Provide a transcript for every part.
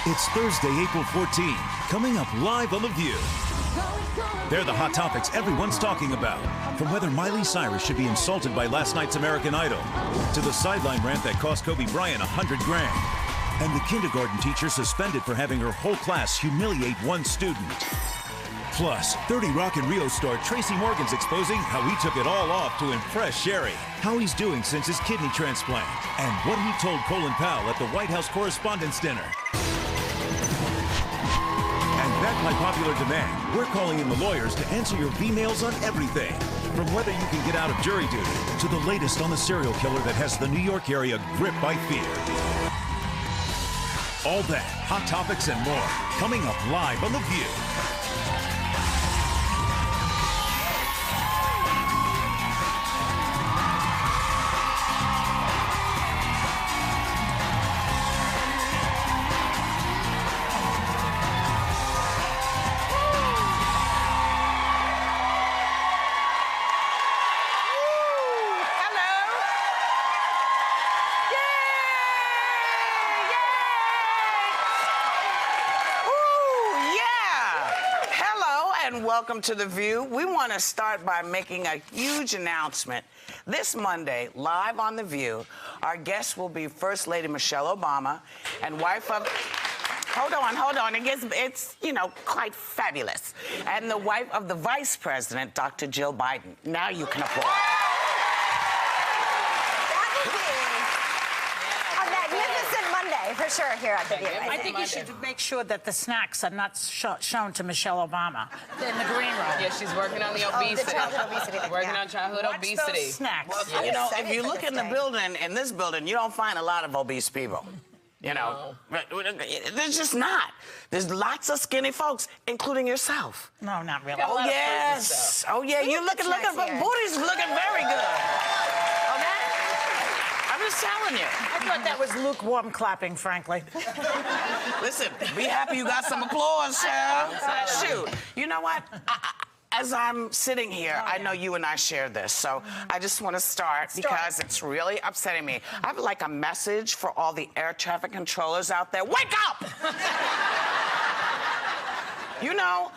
It's Thursday, April 14. Coming up live on The View. They're the hot topics everyone's talking about. From whether Miley Cyrus should be insulted by last night's American Idol, to the sideline rant that cost Kobe Bryant $100 grand, and the kindergarten teacher suspended for having her whole class humiliate one student. Plus, 30 Rock and Rio star Tracy Morgan's exposing how he took it all off to impress Sherry, how he's doing since his kidney transplant, and what he told Colin Powell at the White House Correspondents' Dinner. Backed by popular demand, we're calling in the lawyers to answer your V-mails on everything. From whether you can get out of jury duty to the latest on the serial killer that has the New York area gripped by fear. All that, hot topics and more, coming up live on The View. Welcome to The View. We want to start by making a huge announcement. This Monday, live on The View, our guest will be First Lady Michelle Obama and wife of... Hold on. It's quite fabulous. And the wife of the Vice President, Dr. Jill Biden. Now you can applaud. For sure, here at The View. I think you should make sure that the snacks are not shown to Michelle Obama in the green room. Yeah, she's working on the obesity. The childhood obesity. Working on childhood obesity. Those snacks. Well, if you look in the building, in this building, you don't find a lot of obese people. There's just not. There's lots of skinny folks, including yourself. No, not really. Oh, yes. Oh, yeah. You're looking, but booty's looking very good. Okay? I'm just telling you. I thought that was lukewarm clapping, frankly. Listen, be happy you got some applause, Cheryl. Shoot. You know what? As I'm sitting here, I know you and I share this, so I just want to start because it's really upsetting me. I have like a message for all the air traffic controllers out there. Wake up!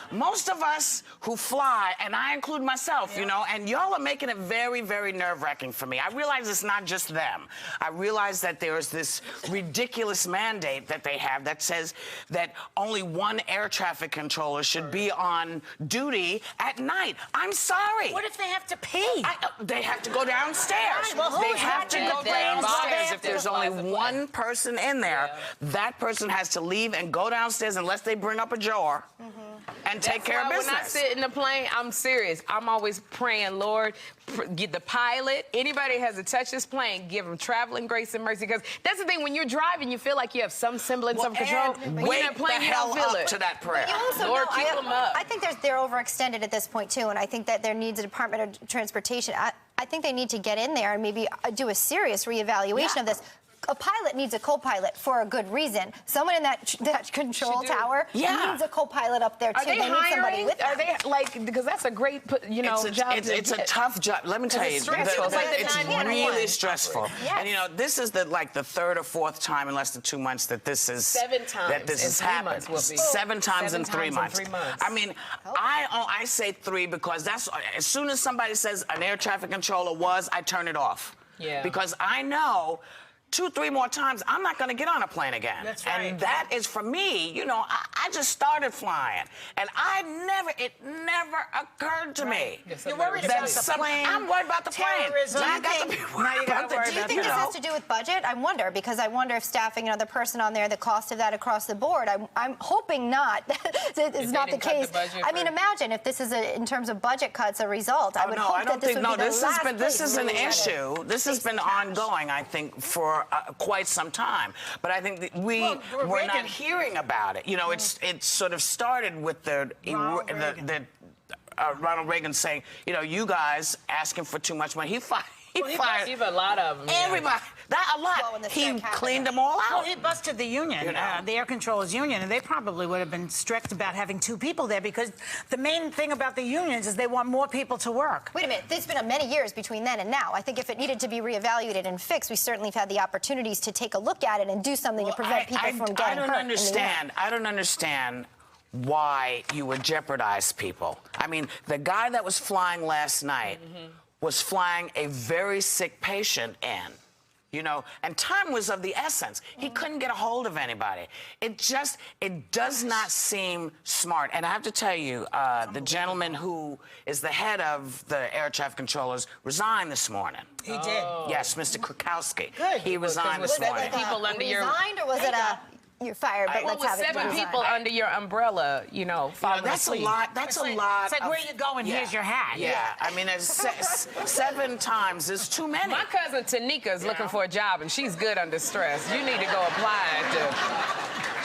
Most of us who fly, and I include myself, and y'all are making it very, very nerve-wracking for me. I realize it's not just them. I realize that there's this ridiculous mandate that they have that says that only one air traffic controller should be on duty at night. I'm sorry. What if they have to pee? They have to go downstairs. Right, well, they have to go downstairs. If there's only one person in there, that person has to leave and go downstairs unless they bring up a jar. And take care of business. When I sit in the plane, I'm serious. I'm always praying, Lord, get the pilot, anybody who has to touch this plane, give them traveling grace and mercy. Because that's the thing, when you're driving, you feel like you have some semblance of control. Wake the hell up to that prayer. Lord, keep them up. I think they're overextended at this point, too, and I think that there needs a Department of Transportation. I think they need to get in there and maybe do a serious reevaluation of this. A pilot needs a co-pilot for a good reason. Someone in that control tower needs a co-pilot up there, too. They need somebody with them. Are they, because that's a great, job. It's a tough job. Let me tell you. It's really stressful. Yes. And, this is the third or fourth time in less than 2 months that this is... 7 times. That this has happened. 7 times in 3 months. I mean, I say 3 because that's... As soon as somebody says an air traffic controller I turn it off. Yeah. Because I know... 2, 3 more times, I'm not going to get on a plane again. That's right. And that is, for me, I just started flying. And it never occurred to me. You're worried about the plane. I'm worried about the plane. Terrorism. Now I got to be worried about Do you think this has to do with budget? I wonder, because I wonder if staffing another person on there, the cost of that across the board. I'm hoping not. It's not the case. I mean, imagine if this is, in terms of budget cuts, a result. I would hope that this would be the last place. This is an issue. This has been ongoing, I think, for quite some time, but I think that we're not hearing about it. It sort of started with the Ronald Reagan saying, you guys asking for too much money. He fired a lot of them. Everybody. That a lot. Well, in the He state capital. cleaned them all Well, out. he busted the union, You know. the air controllers union, and they probably would have been strict about having 2 people there because the main thing about the unions is they want more people to work. Wait a minute, it's been many years between then and now. I think if it needed to be reevaluated and fixed, we certainly have had the opportunities to take a look at it and do something to prevent people from getting I don't hurt. understand. I don't understand why you would jeopardize people. I mean, the guy that was flying last night was flying a very sick patient in. You know, and time was of the essence. He couldn't get a hold of anybody. It does not seem smart. And I have to tell you, the gentleman who is the head of the air traffic controllers resigned this morning. He did. Yes, Mr. Krakowski. Good. He resigned Was this that morning. people under your... Resigned, or was it a you're fired, but let's With have it 7 resign? people under your umbrella, you know, falling That's asleep. a lot. That's a lot. It's like, of- where you going? Yeah. Here's your hat. Yeah, I mean, 7 times is too many. My cousin Tanika is looking for a job, and she's good under stress. You need to go apply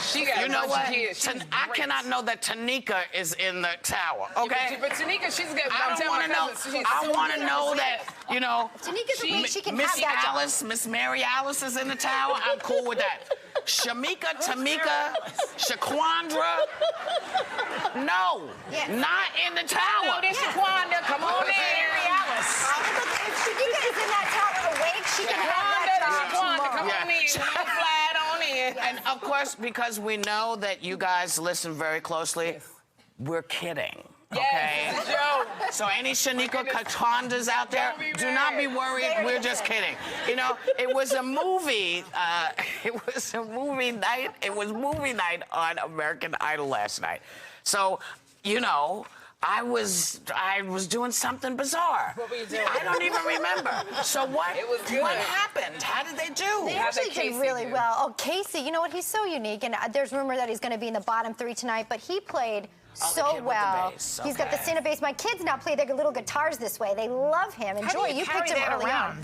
She got You a know bunch what? of kids. She's I great. cannot know that Tanika is in the tower. Okay. But Tanika, she's good. I I'm don't telling want to my know. cousin, she's I so want to good know under that, stress. you know. Tanika's a week, she can Miss have that job. Alice, Miss Mary Alice is in the tower. I'm cool with that. Shamika, Tamika, Shaquandra. No, Yeah. not in the No, tower. this Shaquanda. Come on in. If Tanika is in that tower awake, she can have that job Shaquanda, come tomorrow. on in. Come on, flat on in. And of course, because we know that you guys listen very closely, we're kidding. Okay. Yes, it's a joke. So any Shanika Katondas out there, Don't be do not be mad. worried. We're just kidding. You know, it was a movie. It was a movie night. It was movie night on American Idol last night. So, you know, I was doing something bizarre. What were you doing? I don't even remember. So what? It was good. What happened? How did they do? They How actually did did Casey really do? well. Oh, Casey, you know what? He's so unique, and there's rumor that he's going to be in the bottom 3 tonight, but he played the so kid with the well. bass, He's got the okay. Santa bass. My kids now play their little guitars this way. They love him. And How do Joy, you you carry picked him that early around? on.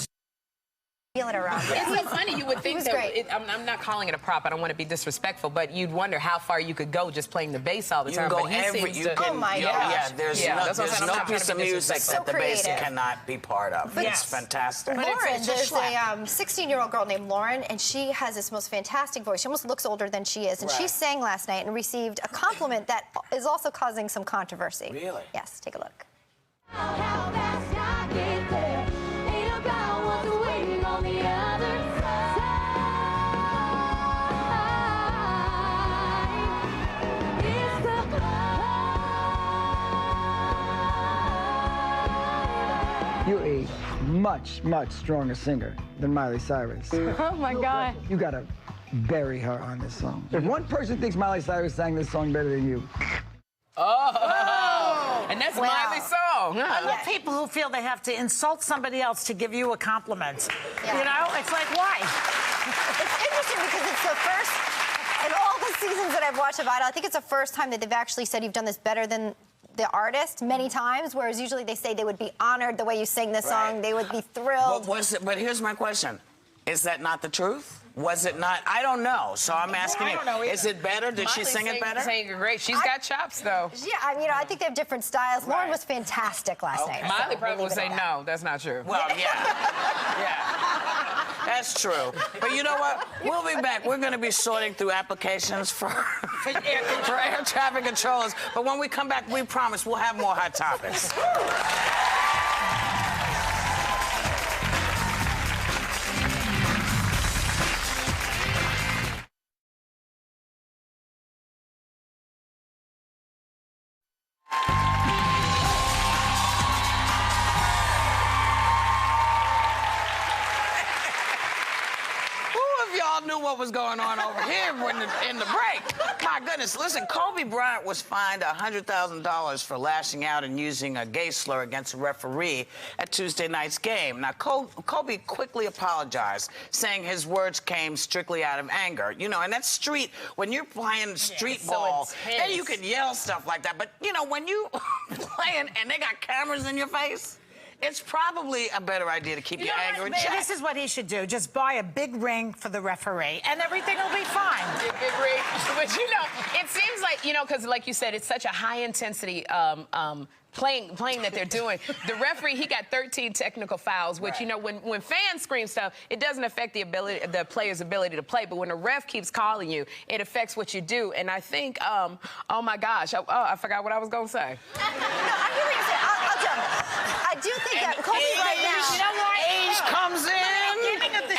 Feeling around. It's so funny. You would think was that great. I'm not calling it a prop. I don't want to be disrespectful, but you'd wonder how far you could go just playing the bass all the You time. can go but he every. seems You to. can. Oh my yeah, gosh. yeah, there's Yeah, no, that's what I'm there's saying. I'm no not trying piece to of be music disrespectful. that the bass creative. cannot be part of. It's Yes. fantastic. But Lauren, it's a there's schlep. a 16-year-old girl named Lauren, and she has this most fantastic voice. She almost looks older than she is. And she Right. sang last night and received a compliment that is also causing some controversy. Really? Yes, take a look. How fast I get there, ain't about what's waiting on the other side. It's the climb. You're a much, much stronger singer than Miley Cyrus. Oh my God. You gotta bury her on this song. If one person thinks Miley Cyrus sang this song better than you, And that's Wow. Miley's song. I Huh? love people who feel they have to insult somebody else to give you a compliment. Yeah. You know, it's like, why? It's interesting because it's the first, in all the seasons that I've watched of Idol, I think it's the first time that they've actually said you've done this better than the artist many times, whereas usually they say they would be honored the way you sing this song, Right. they would be thrilled. But here's my question: is that not the truth? Was it not? I don't know. So I'm asking I you: don't know either. is it better? Did she Miley sing it better? Sang great. She's got chops though. Yeah, I mean, I think they have different styles. Lauren Right. was fantastic last Okay. night. Miley so probably we'll would leave say it at that. no. That's not true. Well, yeah. That's true. But you know what? We'll be back. We're going to be sorting through applications for air traffic controllers. But when we come back, we promise we'll have more hot topics. Who of y'all knew what was going on over here in the break? My goodness, listen, Kobe Bryant was fined $100,000 for lashing out and using a gay slur against a referee at Tuesday night's game. Now, Kobe quickly apologized, saying his words came strictly out of anger. You know, and that's street, when you're playing street it's so ball, intense. then you can yell stuff like that. But, you know, when you playing and they got cameras in your face, it's probably a better idea to keep your anger in check. This is what he should do. Just buy a big ring for the referee, and everything will be fine. Big ring. But, you know, it seems like, you know, because like you said, it's such a high-intensity playing that they're doing. The referee, he got 13 technical fouls, which, you know, when fans scream stuff, it doesn't affect the player's ability to play. But when a ref keeps calling you, it affects what you do. And I think, oh my gosh, I forgot what I was gonna say. No, I hear what you're saying. I'll jump. I do think that Kobe right now. You know what? Age comes in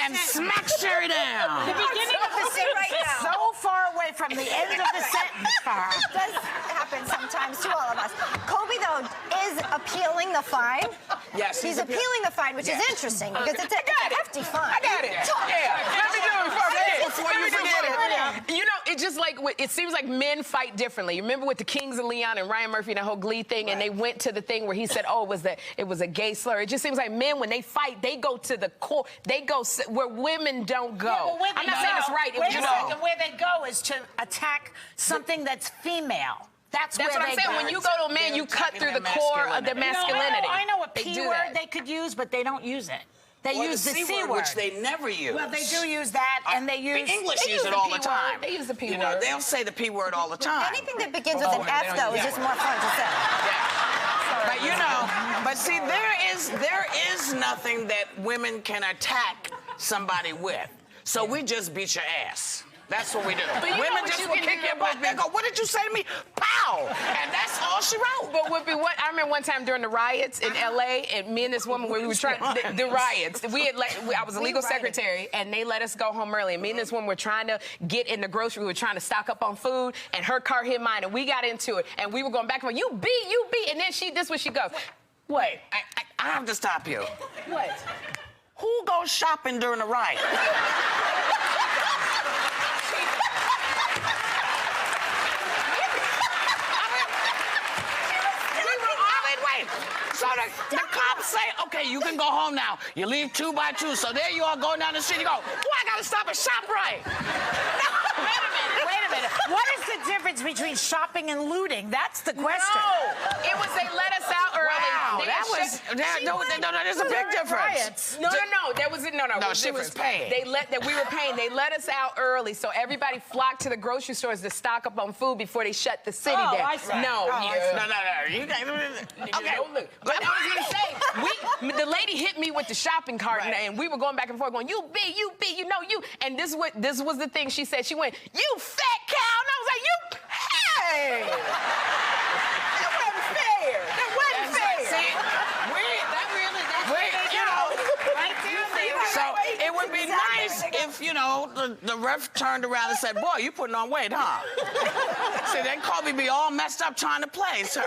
and smacks Sherry down. The beginning of the sentence right now. so far away from the end of the sentence, Farrah. It does happen sometimes to all of us. Kobe, though, is appealing the fine. Yes, he's appealing the fine, which is interesting because it's a hefty fine. I got it. Yeah. Let me do it Before you forget it. You know, it's just like, it seems like men fight differently. You remember with the Kings of Leon and Ryan Murphy and the whole Glee thing, and they went to the thing where he said, oh, it was a gay slur. It just seems like men, when they fight, they go to the core. They go where women don't go. Yeah, I'm not saying it's right. Wait a second. Where they go is to attack something that's female. That's what I'm saying. When you go to a man, you cut through the core of their masculinity. I know a P word they could use, but they don't use it. They use the C word, which they never use. Well, they do use that, and they use... The English use it all the time. They use the P word. You know, they'll say the P word all the time. Anything that begins with an F, though, is just more fun to say. Yeah. But you know, but see, there is nothing that women can attack somebody with. So we just beat your ass. That's what we do. But women just will kick your butt. They go, what did you say to me? Pow! And that's all she wrote. But I remember one time during the riots in L.A., and me and this woman, we were trying the riots. I was a legal secretary, and they let us go home early. And me and this woman were trying to get in the grocery. We were trying to stock up on food, and her car hit mine, and we got into it. And we were going back and forth, you beat. And then this is where she goes. Wait, I have to stop you. What? Who goes shopping during a riot? So the cops say, okay, you can go home now. You leave 2 by 2. So there you are going down the street. You go, I got to stop at ShopRite. Wait a minute. What is the difference between shopping and looting? That's the question. No, it was they let us out early. Wow, there's a big difference. No, that was it. No, she was paying. We were paying. They let us out early, so everybody flocked to the grocery stores to stock up on food before they shut the city down. I see. No. You guys, okay. But I was gonna say, the lady hit me with the shopping cart, and we were going back and forth, going, you beat, you know, you. And this was the thing she said. She went, you fat cow, and I was like, you, hey, that wasn't fair. That wasn't fair. See, right there. So it would be nice if, you know, the ref turned around and said, boy, you putting on weight, huh? See, then Kobe be all messed up trying to play, sir.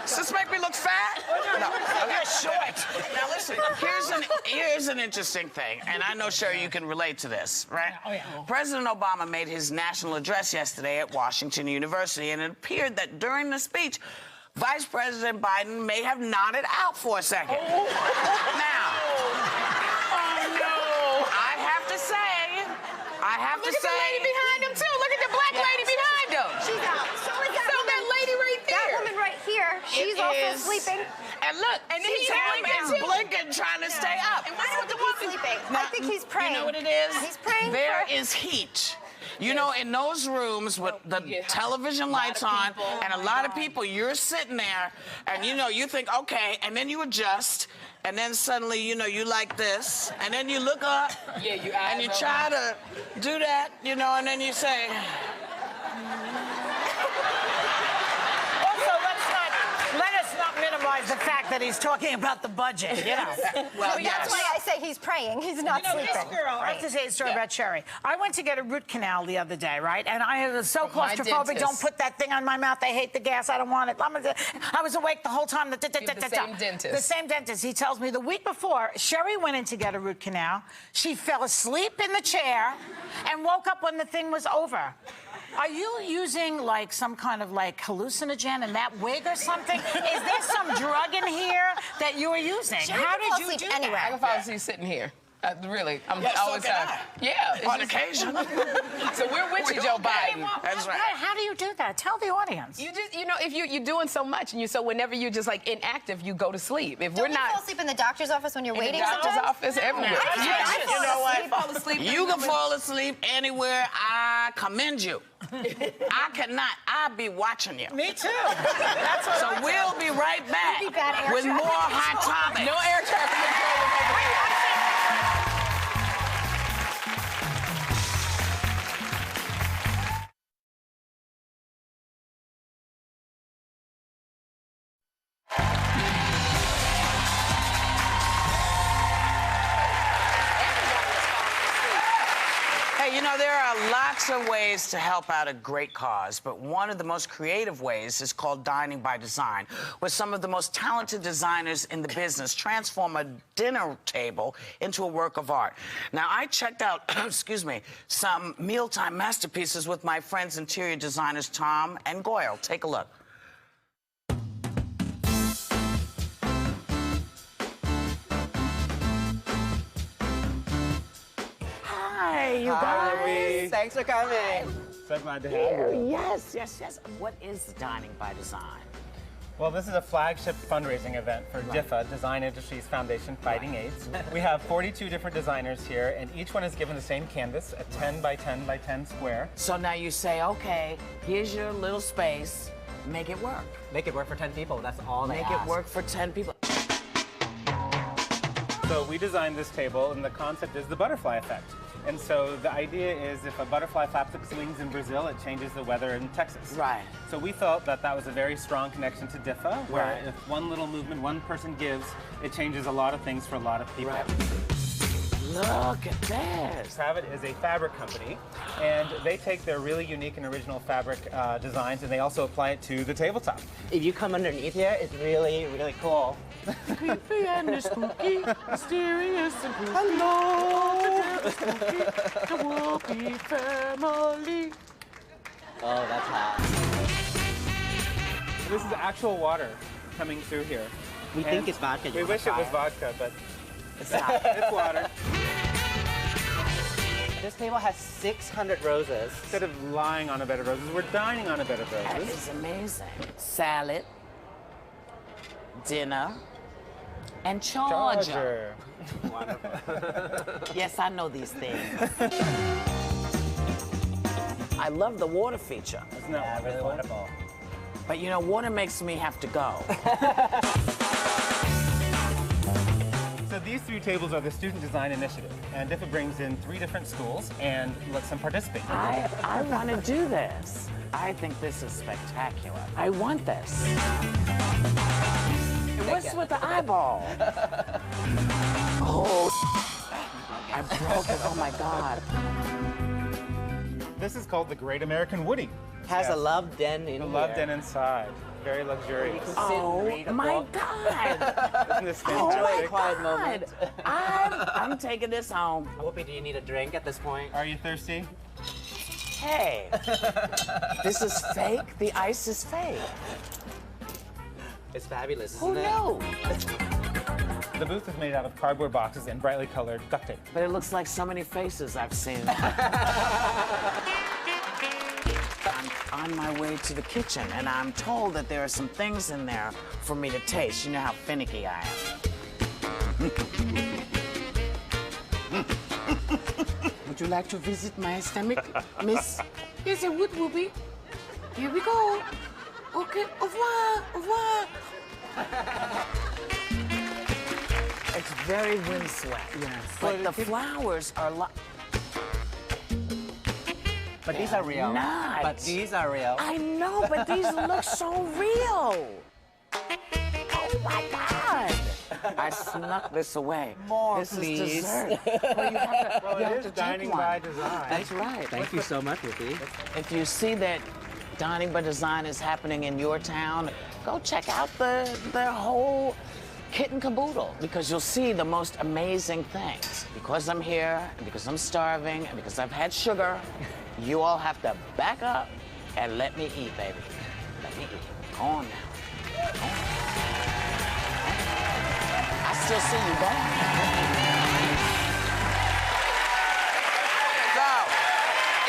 Does this make me look fat? No. Okay, short. Now listen, here's an interesting thing, and I know, Sherry, you can relate to this, right? Oh, yeah. President Obama made his national address yesterday at Washington University, and it appeared that during the speech, Vice President Biden may have nodded out for a second. Now, I have to say. Look at the lady behind him, too. Look at the black lady behind him. She's out. So is that woman. That lady right there. That woman right here, she's also sleeping. And look, and he's blinking, trying to stay up. I don't think he's sleeping. I think he's praying. You know what it is? He's praying. There is heat. You know, in those rooms with the television lights on and a lot of people, you're sitting there and, you know, you think, okay, and then you adjust, and then suddenly, you know, you like this, and then you look up and you try to do that, you know, and then you say... Let us not minimize the fact that he's talking about the budget, you know. Well, That's why I say he's praying. He's not sleeping. This girl, I have to say a story about Sherry. I went to get a root canal the other day, right? And I was so claustrophobic. Don't put that thing on my mouth. I hate the gas. I don't want it. I was awake the whole time. The same dentist. The same dentist. He tells me the week before, Sherry went in to get a root canal. She fell asleep in the chair and woke up when the thing was over. Are you using, like, some kind of, like, hallucinogen in that wig or something? Is there some drug in here that you are using? How did you do that? I can fall asleep sitting here. Really, I'm Yeah, so always can I. Yeah. it's On just- occasion. So we're with you, Joe Biden. That's right. How do you do that? Tell the audience. You just, you know, if you're doing so much, and so whenever you're just like inactive, you go to sleep. If Don't we're you not fall asleep in the doctor's office when you're in the waiting doctor's sometimes? office, everywhere. I You know what? Fall asleep. You can fall asleep anywhere. I commend you. I cannot. I'll be watching you. Me too. That's what So we'll be right back Be bad air with traffic more hot control. topics. No air traffic control over here. Hey, you know, there are lots of ways to help out a great cause, but one of the most creative ways is called Dining by Design, where some of the most talented designers in the business transform a dinner table into a work of art. Now, I checked out, excuse me, some mealtime masterpieces with my friends interior designers Tom and Goyle. Take a look. Hi, you guys. Thanks for coming. So glad to have you. Yes, yes, yes. What is Dining by Design? Well, this is a flagship fundraising event for DIFA, Design Industries Foundation Fighting AIDS. We have 42 different designers here, and each one is given the same canvas, a 10 by 10 by 10 square. So now you say, okay, here's your little space, make it work. Make it work for 10 people. That's all they Make ask. it work for 10 people. So we designed this table, and the concept is the butterfly effect. And so the idea is if a butterfly flaps its wings in Brazil, it changes the weather in Texas. Right. So we felt that that was a very strong connection to DIFA, where Right. if one little movement one person gives, it changes a lot of things for a lot of people. Right. Look at this. Travis is a fabric company, and they take their really unique and original fabric designs, and they also apply it to the tabletop. If you come underneath here, it's really, really cool. Creepy and spooky, mysterious and spooky. Hello! The Whoopi family. Oh, that's hot. This is actual water coming through here. We think it's vodka. We You wish it wanna was try vodka, but It's not. it's water. This table has 600 roses. Instead of lying on a bed of roses, we're dining on a bed of That roses. is amazing. Salad, dinner, and charger. Yes, I know these things. I love the water feature. Isn't that Yeah, really wonderful? wonderful. But you know, water makes me have to go. So these 3 tables are the Student Design Initiative, and DIFA brings in 3 different schools and lets them participate. I want to do this. I think this is spectacular. I want this. What's with the eyeball? Oh, I broke it. Oh my God. This is called the Great American Woody. Has Yes. a love den in The here. loved in inside. Very luxurious. Sit and read Oh a my book. God. Isn't this Oh my fantastic? quiet God. moment. I'm taking this home. Whoopi, do you need a drink at this point? Are you thirsty? Hey, this is fake? The ice is fake. It's fabulous, Who isn't it? knew? The booth is made out of cardboard boxes and brightly colored duct tape. But it looks like so many faces I've seen. I'm on my way to the kitchen, and I'm told that there are some things in there for me to taste. You know how finicky I am. Would you like to visit my stomach, miss? Here's a wood whoopie. Here we go. Okay, au revoir, au revoir. It's very windswept. Yes. But the flowers are like. But these are real. Nice. But these are real. I know, but these look so real. Oh my God. I snuck this away. More, this please. is dessert. Well, you have to, you have to take dining one. by design. That's right. Thank you so much, Whoopi. If you see that Dining by Design is happening in your town, go check out the whole kit and caboodle, because you'll see the most amazing things. Because I'm here, and because I'm starving, and because I've had sugar, you all have to back up and let me eat, baby. Let me eat. Go on now. Go on. I still see you back.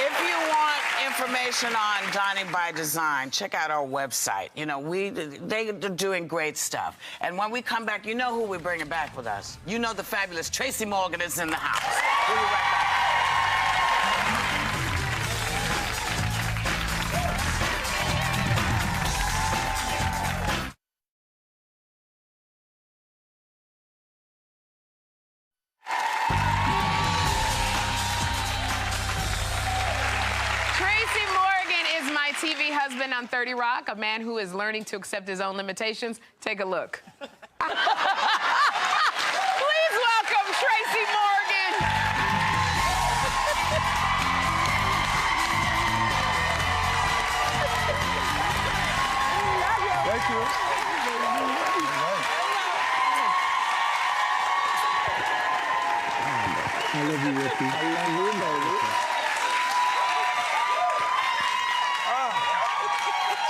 If you want information on Donnie by Design, check out our website. You know, they're doing great stuff. And when we come back, you know who we're bringing back with us. You know the fabulous Tracy Morgan is in the house. We'll be right back. Tracy Morgan is my TV husband on 30 Rock, a man who is learning to accept his own limitations. Take a look. Please welcome Tracy Morgan. Thank you. I love you, Ricky. I love you, baby.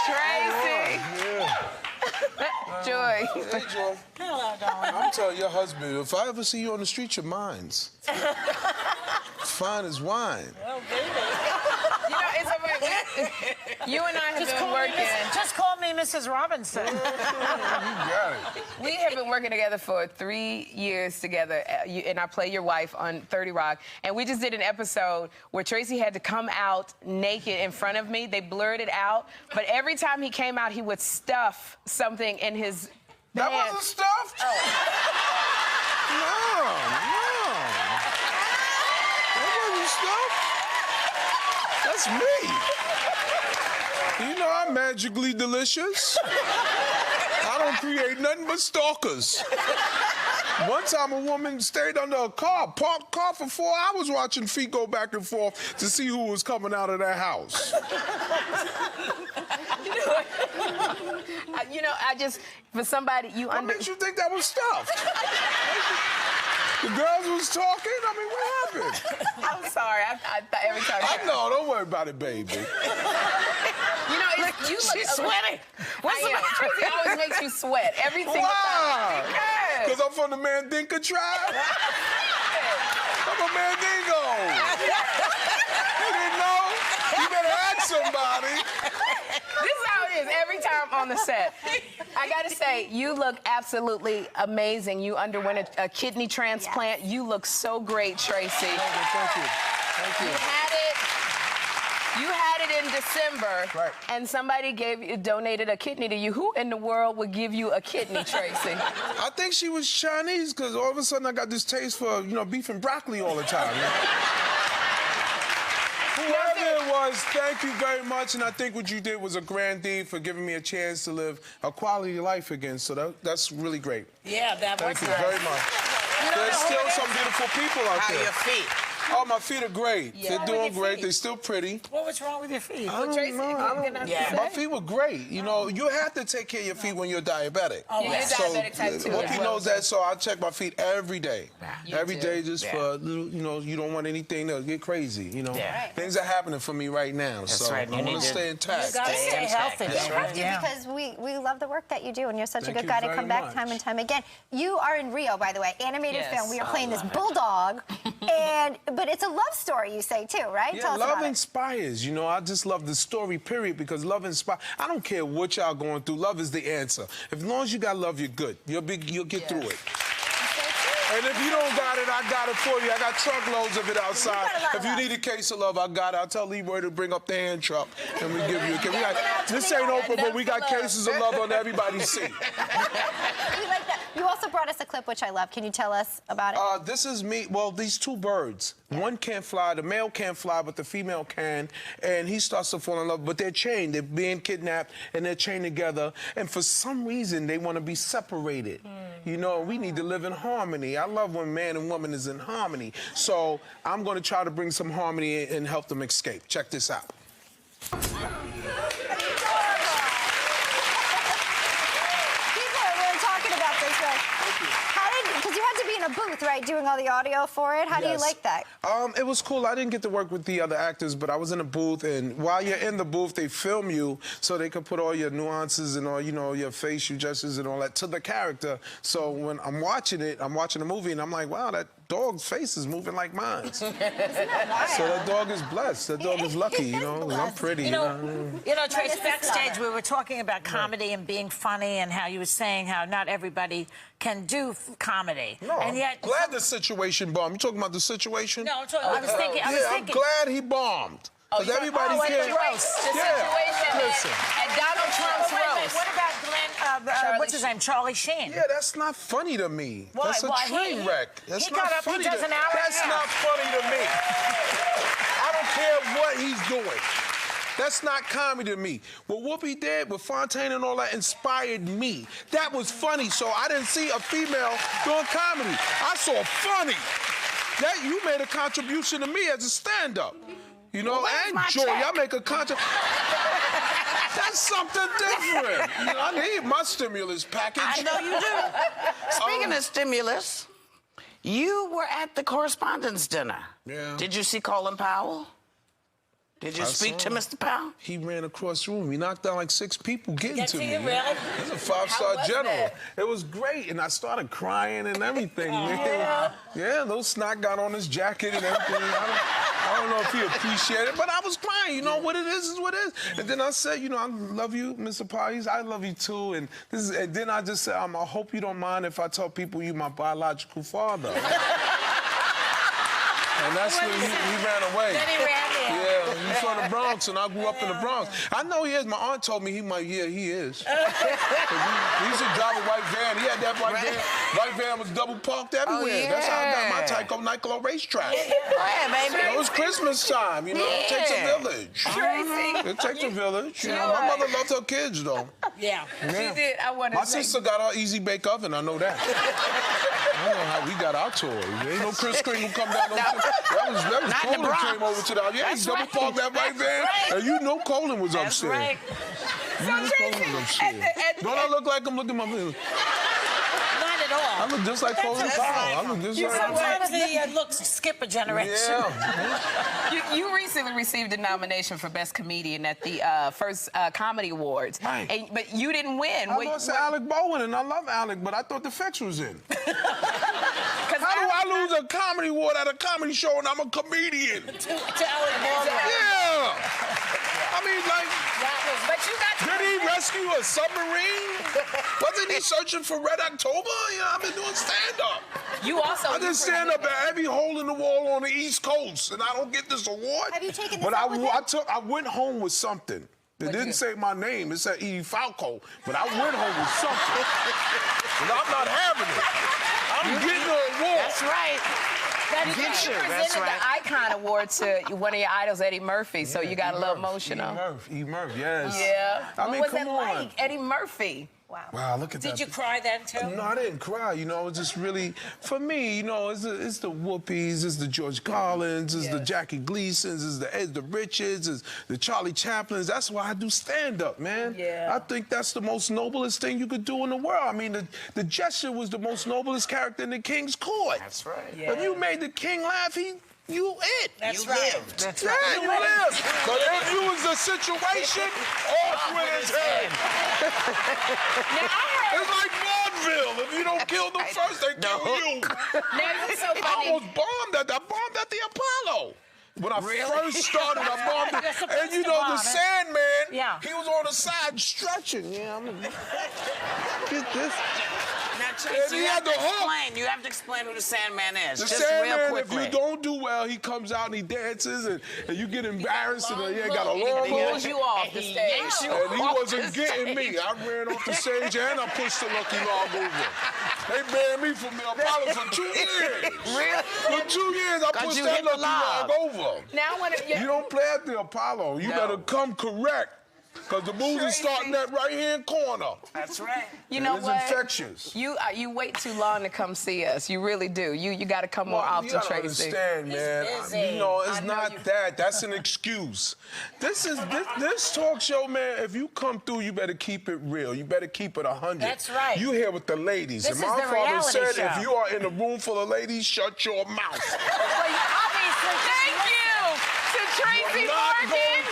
Tracy. Joy. Hey, Joy. Hello, darling. I'm telling your husband, if I ever see you on the street, your mind's fine as wine. Oh, baby. You know, it's okay. You and I have been working. Just call me Mrs. Robinson. You got it. We have been working together for 3 years together, and I play your wife on 30 Rock. And we just did an episode where Tracy had to come out naked in front of me. They blurred it out, but every time he came out, he would stuff something in his That pants. wasn't stuffed? Oh. No. That wasn't stuffed. That's me. You know I'm magically delicious. I don't create nothing but stalkers. One time a woman stayed under a car, parked car for 4 hours watching feet go back and forth to see who was coming out of that house. You know, I just, for somebody, What makes you think that was stuffed? The girls was talking? I mean, what happened? I'm sorry. I thought every time. I know, don't worry about it, baby. You know, you She's sweating. Tracy always makes you sweat. Everything. Why? Because I'm from the Mandinka tribe? I'm a Mandingo. You didn't know? You better ask somebody. This is how it is every time on the set. I gotta say, you look absolutely amazing. You underwent a kidney transplant. Yes. You look so great, Tracy. Thank you. Thank you. You had it in December, right? And somebody donated a kidney to you. Who in the world would give you a kidney, Tracy? I think she was Chinese, because all of a sudden I got this taste for, beef and broccoli all the time. Whoever it was, thank you very much, and I think what you did was a grand deed for giving me a chance to live a quality life again, so that's really great. Yeah, that was Thank you very much. There's still some beautiful people out there. How your feet? Oh, my feet are great. Yeah. They're doing great. They're still pretty. What was wrong with your feet? I don't know. My feet were great. You know, you have to take care of your feet when you're diabetic. Oh, you're diabetic type 2. Whoopi knows that, so I check my feet every day. You Every do. day, just for, you don't want anything to get crazy, Things are happening for me right now, That's so right. I want to stay intact. You gotta stay healthy. You have to, because we love the work that you do, and you're such Thank a good you guy to very come back much. time and time again. You are in Rio, by the way, animated Yes. film. We are playing this bulldog, but it's a love story, you say, too, right? Yeah, Tell us love about it. inspires. I just love the story, period, because love inspires. I don't care what y'all going through. Love is the answer. As long as you got love, you're good. You'll get through it. And if you don't got it, I got it for you. I got truckloads of it outside. If you need a case of love, I got it. I'll tell Leroy to bring up the hand truck, and we give you a case. This ain't open, but we got cases of love on everybody's seat. We like that. You also brought us a clip, which I love. Can you tell us about it? This is me. Well, these two birds. One can't fly. The male can't fly, but the female can. And he starts to fall in love. But they're chained. They're being kidnapped, and they're chained together. And for some reason, they want to be separated. We need to live in harmony. I love when man and woman is in harmony. So I'm going to try to bring some harmony and help them escape. Check this out. People are really talking about this, right? Because you had to be in a booth, right, doing all the audio for it. How do you like that? It was cool. I didn't get to work with the other actors, but I was in a booth, and while you're in the booth, they film you so they can put all your nuances and all, your facial gestures and all that to the character. So when I'm watching it, I'm watching the movie, and I'm like, wow, dog's face is moving like mine. So that dog is blessed. That dog is lucky, you know. I'm pretty. You know, Trace, backstage we were talking about comedy and being funny and how you were saying how not everybody can do comedy. No, and yet, I'm glad the situation bombed. You talking about the situation? No, I was thinking. I'm glad he bombed. Because everybody can't. The situation at Donald Trump's roast. What about Glenn, what's his name, Charlie Sheen? Yeah, that's not funny to me. Why? That's a train wreck. That's he not got up, funny. he does an hour That's and a not half. funny to me. I don't care what he's doing. That's not comedy to me. What Whoopi did with Fontaine and all that inspired me. That was funny, so I didn't see a female doing comedy. I saw funny. That you made a contribution to me as a stand-up. You know, and Joy, y'all make a contribution. That's something different. You know, I need my stimulus package. I know you do. Speaking of stimulus, you were at the Correspondents' Dinner. Yeah. Did you see Colin Powell? Did you speak to Mr. Powell? He ran across the room. He knocked down like 6 people getting to me. Really? He's a 5-star general. It was great, and I started crying and everything. Yeah, those snot got on his jacket and everything. I don't know if he appreciated it, but I was crying. You know, what it is what it is. And then I said, you know, I love you, Mr. Powell. I love you too. And then I just said, I hope you don't mind if I tell people you're my biological father. And that's when he ran away. Then he ran in. Yeah, he's from the Bronx, and I grew up in the Bronx. I know he is. My aunt told me he is. He used to drive a white van. He had that white van. White van was double parked everywhere. That's how I got my Tyco Nightclub racetrack. It was Christmas time, you know. It takes a village. It takes a village. You know, my mother loved her kids, though. Yeah. She did. My sister got our Easy Bake Oven. I know that. I know how we got our toys. There ain't no Chris Kringle come down. That was Colin came over to the house. Yeah, he double parked that white van. And you know Colin was upstairs. Right. You know Colin was upstairs. Don't I look like I'm looking at my video? Not at all. I look just like Colin Powell. I look just like Sometimes the looks skip a generation. Yeah. You recently received a nomination for Best Comedian at the first Comedy Awards. Right. But you didn't win. I lost to Alec Bowen, and I love Alec, but I thought the Fix was in. How do I lose a comedy award at a comedy show and I'm a comedian? To Alec Baldwin. Yeah. I mean, like, but you got to did he rescue a submarine? Wasn't he searching for Red October? You know, I've been doing stand-up. You also. I did stand-up at every hole in the wall on the East Coast, and I don't get this award. Have you taken this But up with him? I went home with something. It didn't say my name. It said E. Falco. But I went home with something. And I'm not having it. I'm getting an award. That's right. You presented the Icon Award to one of your idols, Eddie Murphy, so you got a little emotional. E. Murphy, yes. Yeah. I mean, what was come it on. like, Eddie Murphy? Wow, look at that. Did you cry then, too? No, I didn't cry. You know, it was just really, for me, you know, it's the Whoopies, it's the George Carlins, it's the Jackie Gleasons, it's the Ed the Richards, it's the Charlie Chaplins. That's why I do stand-up, man. Yeah. I think that's the most noblest thing you could do in the world. I mean, the gesture was the most noblest character in the King's Court. That's right. Yeah. If you made the king laugh, you That's you right. lived. That's right. Yeah, you lived. But if you was the situation, off with his head. It's like vaudeville. If you don't kill them first, they kill you. Now, it's so I funny. almost bombed at the Apollo. When I first started, I bombed it. And you know, the Sandman, he was on the side stretching. Yeah, I'm gonna get this. Now, Tracy, you have to explain who the Sandman is. The just Sandman, real quickly. if you don't do well, he comes out and he dances, and you get embarrassed, and he got a long pulls you off the stage. And he wasn't getting me. I ran off the stage and I pushed the Lucky Log over. They banned me from the Apollo for 2 years. Really? For 2 years, I pushed that Lucky Log over. Now, You don't play at the Apollo. You better come correct. Because the moves is starting that right-hand corner. That's right. You know it's what? Infectious. You wait too long to come see us. You really do. You got to come more often, you gotta Tracy. understand, man. You know, it's not that. That's an excuse. This talk show, man. If you come through, you better keep it real. You better keep it 100. That's right. You here with the ladies. This and my is the father reality said, show. if you are in a room full of ladies, shut your mouth. Thank you to Tracy Morgan.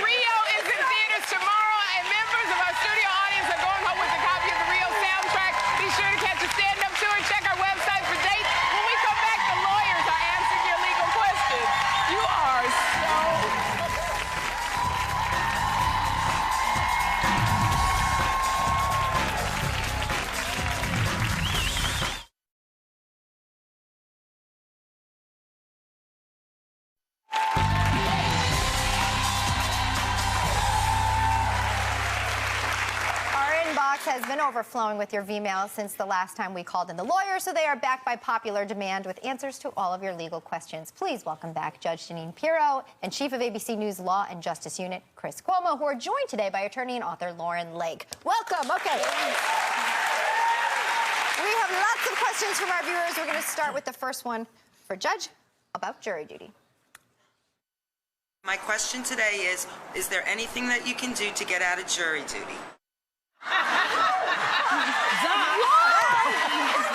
Rio is in theaters tomorrow, and members of our studio audience are going home with a copy of the Rio soundtrack. Be sure to catch the stand-up tour and check our website for dates. When we come back, the has been overflowing with your V-mail since the last time we called in the lawyers, so they are back by popular demand with answers to all of your legal questions. Please welcome back Judge Jeanine Pirro and Chief of ABC News Law and Justice Unit, Chris Cuomo, who are joined today by attorney and author Lauren Lake. Welcome. Okay. We have lots of questions from our viewers. We're going to start with the first one for Judge about jury duty. My question today is there anything that you can do to get out of jury duty? First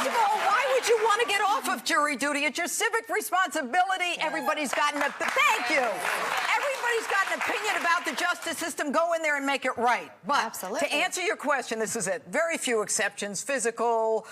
of all, why would you want to get off of jury duty? It's your civic responsibility. Everybody's got an thank you. Everybody's got an opinion about the justice system. Go in there and make it right. But absolutely. To answer your question, this is it. Very few exceptions, physical,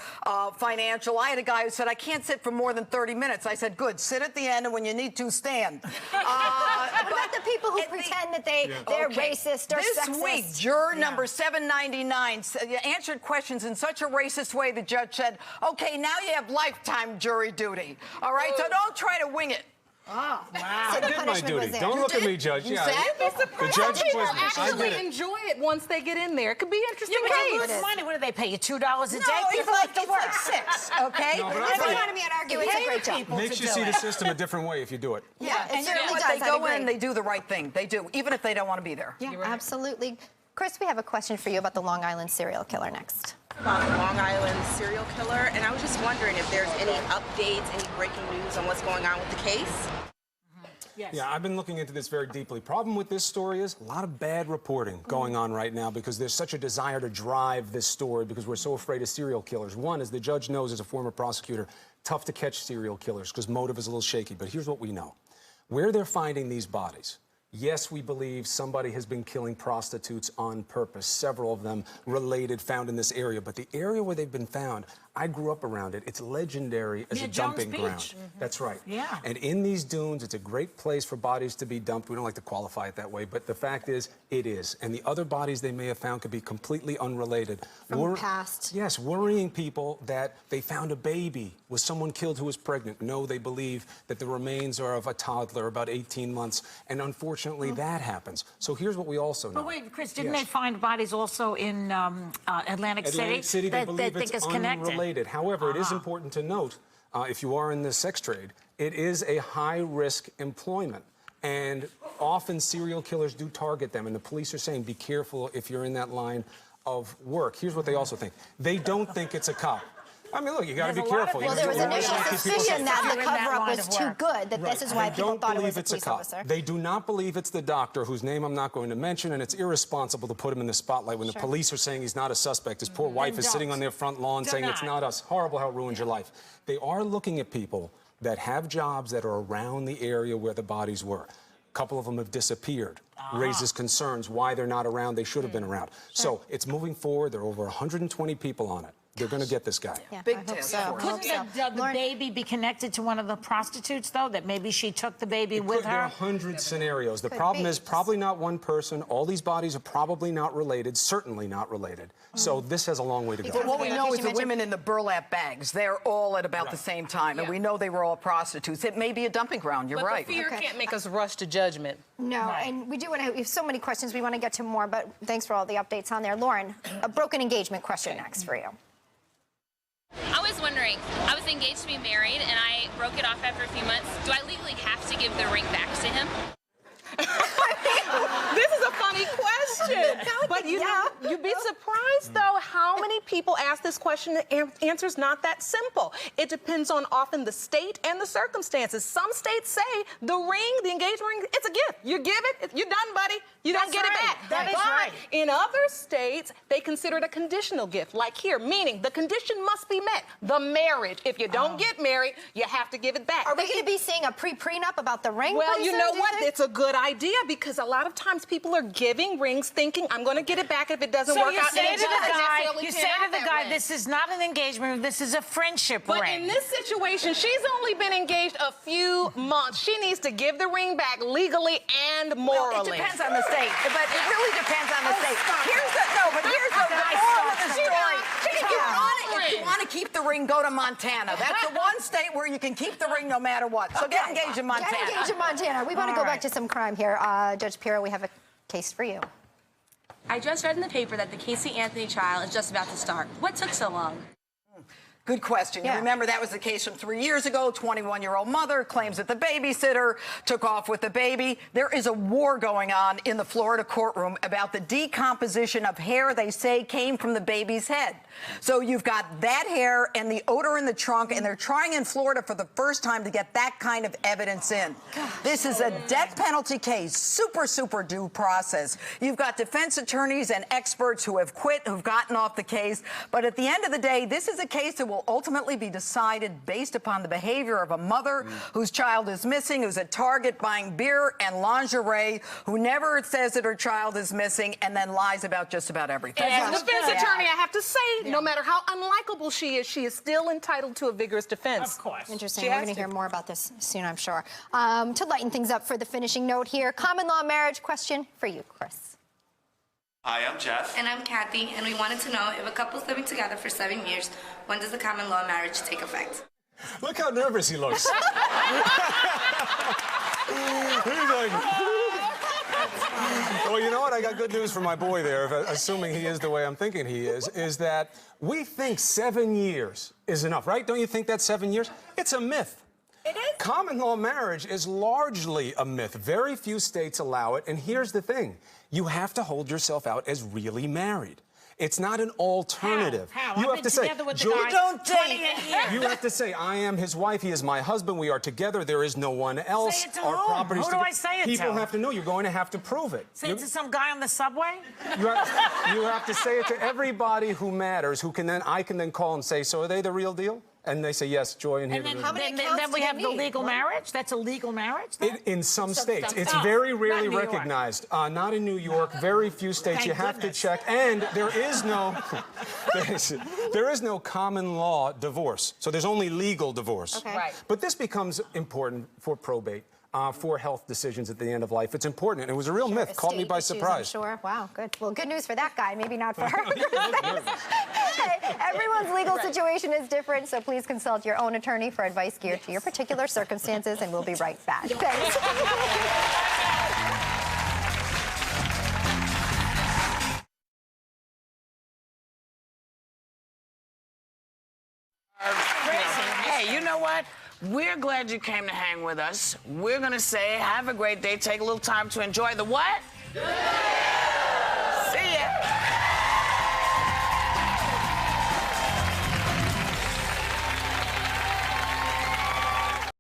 financial. I had a guy who said, I can't sit for more than 30 minutes. I said, good, sit at the end, and when you need to, stand. What about the people who pretend that they're racist or sexist? This week, juror number 799 answered questions in such a racist way, the judge said, okay, now you have lifetime jury duty. All right, so don't try to wing it. Oh, wow. I did my duty. Don't look at me, Judge. You Yeah, said? the judge was. I did it. Enjoy it once they get in there. It could be interesting. You can't lose money. What do they pay you? $2 a day? It's like $6. Okay. No, but That's the economy and argue. It's a great job. Makes you see the system a different way if you do it. Yeah, And you know what? They go in, they do the right thing. They do, even if they don't want to be there. Yeah, absolutely. Chris, we have a question for you about the Long Island serial killer next. About the Long Island serial killer, and I was just wondering if there's any updates, any breaking news on what's going on with the case. Yes. Yeah, I've been looking into this very deeply. Problem with this story is a lot of bad reporting going on right now because there's such a desire to drive this story because we're so afraid of serial killers. One, as the judge knows as a former prosecutor, tough to catch serial killers because motive is a little shaky. But here's what we know. Where they're finding these bodies, yes, we believe somebody has been killing prostitutes on purpose, several of them related, found in this area. But the area where they've been found, I grew up around it. It's legendary as a dumping ground. That's right. Yeah. And in these dunes, it's a great place for bodies to be dumped. We don't like to qualify it that way, but the fact is, it is. And the other bodies they may have found could be completely unrelated. From the past. Yes, worrying people that they found a baby. Was someone killed who was pregnant? No, they believe that the remains are of a toddler, about 18 months. And unfortunately, that happens. So here's what we also know. But wait, Chris, didn't they find bodies also in Atlantic City? Atlantic City, they believe it's unrelated. However, it is important to note, if you are in the sex trade, it is a high-risk employment. And often serial killers do target them. And the police are saying, be careful if you're in that line of work. Here's what they also think. They don't think it's a cop. I mean, look, you got to be careful. Well, there was initial suspicion that the cover-up was too good, that this is why people thought it was a police officer. They do not believe it's the doctor, whose name I'm not going to mention, and it's irresponsible to put him in the spotlight when the police are saying he's not a suspect. His poor wife is sitting on their front lawn saying it's not us. Horrible how it ruined your life. They are looking at people that have jobs that are around the area where the bodies were. A couple of them have disappeared. Raises concerns why they're not around. They should have been around. So it's moving forward. There are over 120 people on it. They're going to get this guy. Yeah, big task force. Couldn't the baby be connected to one of the prostitutes, though? That maybe she took the baby with her? There are 100 scenarios. The problem is probably not one person. All these bodies are probably not related, certainly not related. So this has a long way to go. But what we know is the women in the burlap bags, they're all at about the same time. And we know they were all prostitutes. It may be a dumping ground. You're right. But the fear can't make us rush to judgment. No, and we do want to, we have so many questions. We want to get to more, but thanks for all the updates on there. Lauren, a broken engagement question next for you. I was wondering, I was engaged to be married and I broke it off after a few months. Do I legally have to give the ring back to him? This is a funny question. But you know, you'd be surprised, though, how many people ask this question. The answer's not that simple. It depends on often the state and the circumstances. Some states say the ring, the engagement ring, it's a gift. You give it, you're done, buddy. You don't get it back. That is right. In other states, they consider it a conditional gift, like here, meaning the condition must be met, the marriage. If you don't get married, you have to give it back. Are we going to be seeing a prenup about the ring? Well, you know what? It's a good idea because a lot of times people are giving rings thinking, I'm going to get it back if it doesn't work out. So you say to the guy, this is not an engagement ring, this is a friendship ring. But in this situation, she's only been engaged a few months. She needs to give the ring back legally and morally. Well, it depends on the state. But it really depends on the state. Here's the moral of the story. If you want to keep the ring, go to Montana. That's the one state where you can keep the ring no matter what. So get engaged in Montana. Get engaged in Montana. We want to go back to some crime here. Judge Pirro, we have a case for you. I just read in the paper that the Casey Anthony trial is just about to start. What took so long? Good question. You remember that was the case from 3 years ago. 21-year-old mother claims that the babysitter took off with the baby. There is a war going on in the Florida courtroom about the decomposition of hair they say came from the baby's head. So you've got that hair and the odor in the trunk, and they're trying in Florida for the first time to get that kind of evidence in. This is a death penalty case, super due process. You've got defense attorneys and experts who have quit, who've gotten off the case. But at the end of the day, this is a case that will ultimately be decided based upon the behavior of a mother whose child is missing, who's at Target buying beer and lingerie, who never says that her child is missing, and then lies about just about everything. As a defense attorney, I have to say, no matter how unlikable she is still entitled to a vigorous defense. Of course. Interesting. We're going to hear more about this soon, I'm sure. To lighten things up for the finishing note here, common law marriage question for you, Chris. Hi, I'm Jeff. And I'm Kathy, and we wanted to know if a couple's living together for 7 years, when does the common law marriage take effect? Look how nervous he looks. He's like... Well, you know what? I got good news for my boy there, assuming he is the way I'm thinking he is that we think 7 years is enough, right? Don't you think that's 7 years? It's a myth. It is? Common law marriage is largely a myth. Very few states allow it, and here's the thing. You have to hold yourself out as really married. It's not an alternative. How? You I've have been to say, together with the Julie, guy don't date. 28 years. you have to say, I am his wife, he is my husband, we are together, there is no one else. Say it to Our whom? properties Who do I say it to? People have to know. You're going to have to prove it. Say it to some guy on the subway? You have to say it to everybody who matters, who can then, I can then call and say, so are they the real deal? And they say, yes, Joy and And here. then we have the legal marriage? That's a legal marriage? In some states. It's very rarely recognized. Not in New York. Very few states. Thank you have to check. And there is no there is no common law divorce. So there's only legal divorce. Okay. Right. But this becomes important for probate. For health decisions at the end of life. It's important. And it was a real myth. Caught me by surprise. Sure. Wow, good. Well, good news for that guy, maybe not for her. Hey, everyone's legal situation is different, so please consult your own attorney for advice geared to your particular circumstances, and we'll be right back. Thanks. Hey, you know what? We're glad you came to hang with us. We're going to say have a great day. Take a little time to enjoy the what? See ya.